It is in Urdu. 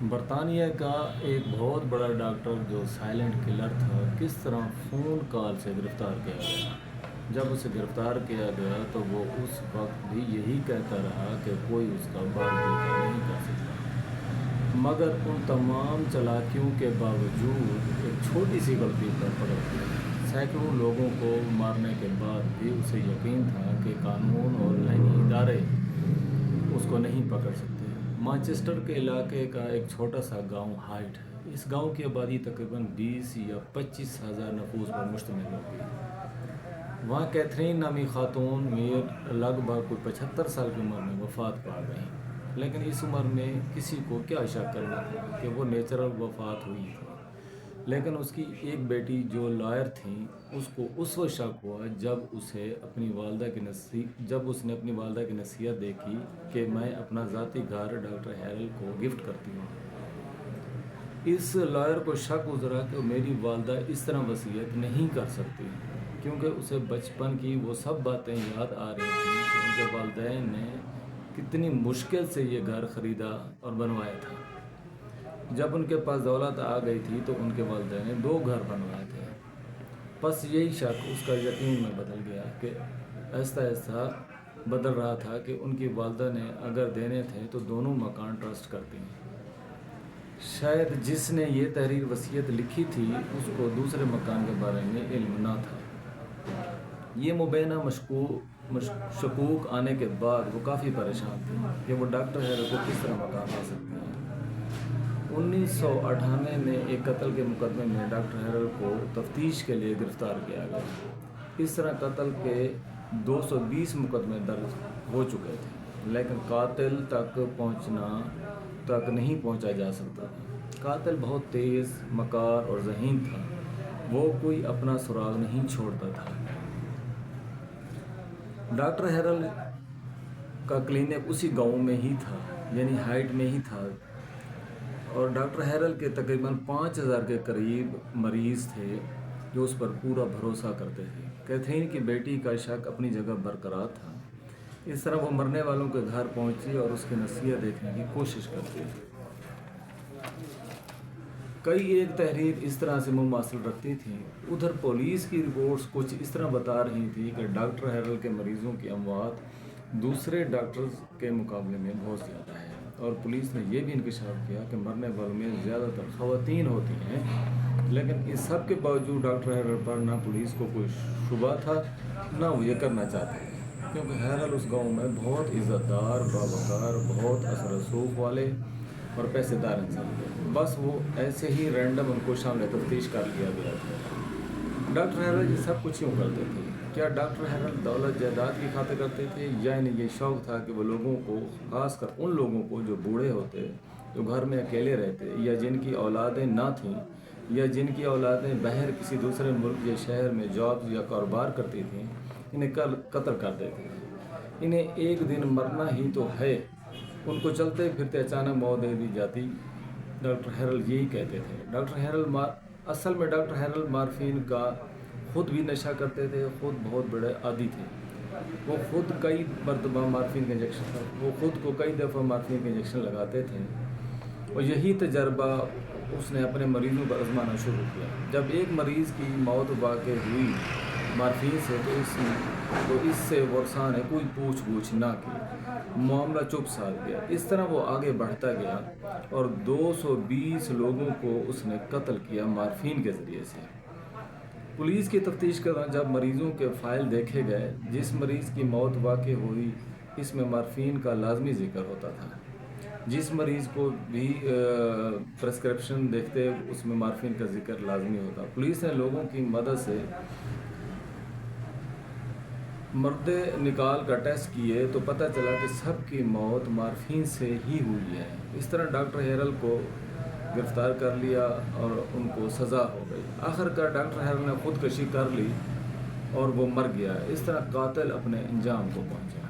برطانیہ کا ایک بہت بڑا ڈاکٹر جو سائلنٹ کلر تھا کس طرح فون کال سے گرفتار کیا گیا۔ جب اسے گرفتار کیا گیا تو وہ اس وقت بھی یہی کہتا رہا کہ کوئی اس کا بال دیکھا نہیں کر سکتا، مگر ان تمام چالاکیوں کے باوجود ایک چھوٹی سی غلطی پر پکڑ گیا۔ سینکڑوں لوگوں کو مارنے کے بعد بھی اسے یقین تھا کہ قانون اور آئینی ادارے اس کو نہیں پکڑ سکتے۔ مانچسٹر کے علاقے کا ایک چھوٹا سا گاؤں ہائٹ ہے۔ اس گاؤں کی آبادی تقریباً 20 یا 25 ہزار نفوس پر مشتمل ہوتی ہے۔ وہاں کیتھرین نامی خاتون میر لگ بھگ کوئی 75 سال کی عمر میں وفات پا گئیں، لیکن اس عمر میں کسی کو کیا شک کرنا تھا کہ وہ نیچرل وفات ہوئی تھی۔ لیکن اس کی ایک بیٹی جو لائر تھیں، اس کو اس وقت شک ہوا جب اس نے اپنی والدہ کی نصیحت دیکھی کہ میں اپنا ذاتی گھر ڈاکٹر ہیرل کو گفٹ کرتی ہوں۔ اس لائر کو شک گزرا کہ میری والدہ اس طرح وصیت نہیں کر سکتی، کیونکہ اسے بچپن کی وہ سب باتیں یاد آ رہی تھیں کہ ان کے والدین نے کتنی مشکل سے یہ گھر خریدا اور بنوایا تھا۔ جب ان کے پاس دولت آ گئی تھی تو ان کے والدین نے 2 گھر بنوائے تھے۔ بس یہی شک اس کا یقین میں بدل گیا کہ آہستہ آہستہ بدل رہا تھا کہ ان کی والدہ نے اگر دینے تھے تو دونوں مکان ٹرسٹ کرتی ہیں۔ شاید جس نے یہ تحریر وصیت لکھی تھی اس کو دوسرے مکان کے بارے میں علم نہ تھا۔ یہ مبینہ شکوک آنے کے بعد وہ کافی پریشان تھی کہ وہ ڈاکٹر ہیرل کو کس طرح مکان دے سکتی ہیں۔ 1998 میں ایک قتل کے مقدمے میں ڈاکٹر ہیرل کو تفتیش کے لیے گرفتار کیا گیا۔ اس طرح قتل کے 220 مقدمے درج ہو چکے تھے، لیکن قاتل تک نہیں پہنچا جا سکتا تھا۔ قاتل بہت تیز، مکار اور ذہین تھا۔ وہ کوئی اپنا سراغ نہیں چھوڑتا تھا۔ ڈاکٹر ہیرل کا کلینک اسی گاؤں میں ہی تھا، یعنی ہائٹ میں ہی تھا، اور ڈاکٹر ہیرل کے تقریباً 5000 کے قریب مریض تھے جو اس پر پورا بھروسہ کرتے تھے۔ کیتھرین کی بیٹی کا شک اپنی جگہ برقرار تھا۔ اس طرح وہ مرنے والوں کے گھر پہنچی اور اس کی نصیحت دیکھنے کی کوشش کرتی تھی۔ کئی ایک تحریر اس طرح سے مماثل رکھتی تھی۔ ادھر پولیس کی رپورٹس کچھ اس طرح بتا رہی تھی کہ ڈاکٹر ہیرل کے مریضوں کی اموات دوسرے ڈاکٹرز کے مقابلے میں بہت زیادہ ہے، اور پولیس نے یہ بھی انکشاف کیا کہ مرنے والوں میں زیادہ تر خواتین ہوتی ہیں۔ لیکن اس سب کے باوجود ڈاکٹر ہیرل پر نہ پولیس کو کوئی شبہ تھا، نہ وہ یہ کرنا چاہتے تھے، کیونکہ ہیرل اس گاؤں میں بہت عزت دار، باوقار، بہت اثر رسوخ والے اور پیسے دار انسان تھے۔ بس وہ ایسے ہی رینڈم ان کو شامل تفتیش کر لیا گیا تھا۔ ڈاکٹر ہیرل یہ سب کچھ کیوں کرتے تھے؟ کیا ڈاکٹر ہیرل دولت جائیداد کی خاطر کرتے تھے، یا انہیں یہ شوق تھا کہ وہ لوگوں کو، خاص کر ان لوگوں کو جو بوڑھے ہوتے، جو گھر میں اکیلے رہتے، یا جن کی اولادیں نہ تھیں، یا جن کی اولادیں باہر کسی دوسرے ملک یا شہر میں جاب یا کاروبار کرتی تھیں، انہیں قتل کر دیتے تھے؟ انہیں ایک دن مرنا ہی تو ہے، ان کو چلتے پھرتے اچانک موت دے دی جاتی۔ ڈاکٹر ہیرل یہی کہتے تھے۔ اصل میں ڈاکٹر ہیرل مارفین کا خود بھی نشہ کرتے تھے، خود بہت بڑے عادی تھے۔ وہ خود کو کئی دفعہ مارفین کے انجیکشن لگاتے تھے، اور یہی تجربہ اس نے اپنے مریضوں پر آزمانا شروع کیا۔ جب ایک مریض کی موت واقع ہوئی مارفین سے تو اس سے ورثاء نے کوئی پوچھ گچھ نہ کی، معاملہ چپ سادھ گیا۔ اس طرح وہ آگے بڑھتا گیا اور 220 لوگوں کو اس نے قتل کیا مارفین کے ذریعے سے۔ پولیس کی تفتیش کے دوران جب مریضوں کے فائل دیکھے گئے، جس مریض کی موت واقع ہوئی اس میں مارفین کا لازمی ذکر ہوتا تھا۔ جس مریض کو بھی پرسکرپشن دیکھتے اس میں مارفین کا ذکر لازمی ہوتا۔ پولیس نے لوگوں کی مدد سے مردے نکال کا ٹیسٹ کیے تو پتہ چلا کہ سب کی موت مارفین سے ہی ہوئی ہے۔ اس طرح ڈاکٹر ہیرل کو گرفتار کر لیا اور ان کو سزا ہو گئی۔ آخرکار ڈاکٹر ہیرل نے خودکشی کر لی اور وہ مر گیا۔ اس طرح قاتل اپنے انجام کو پہنچا۔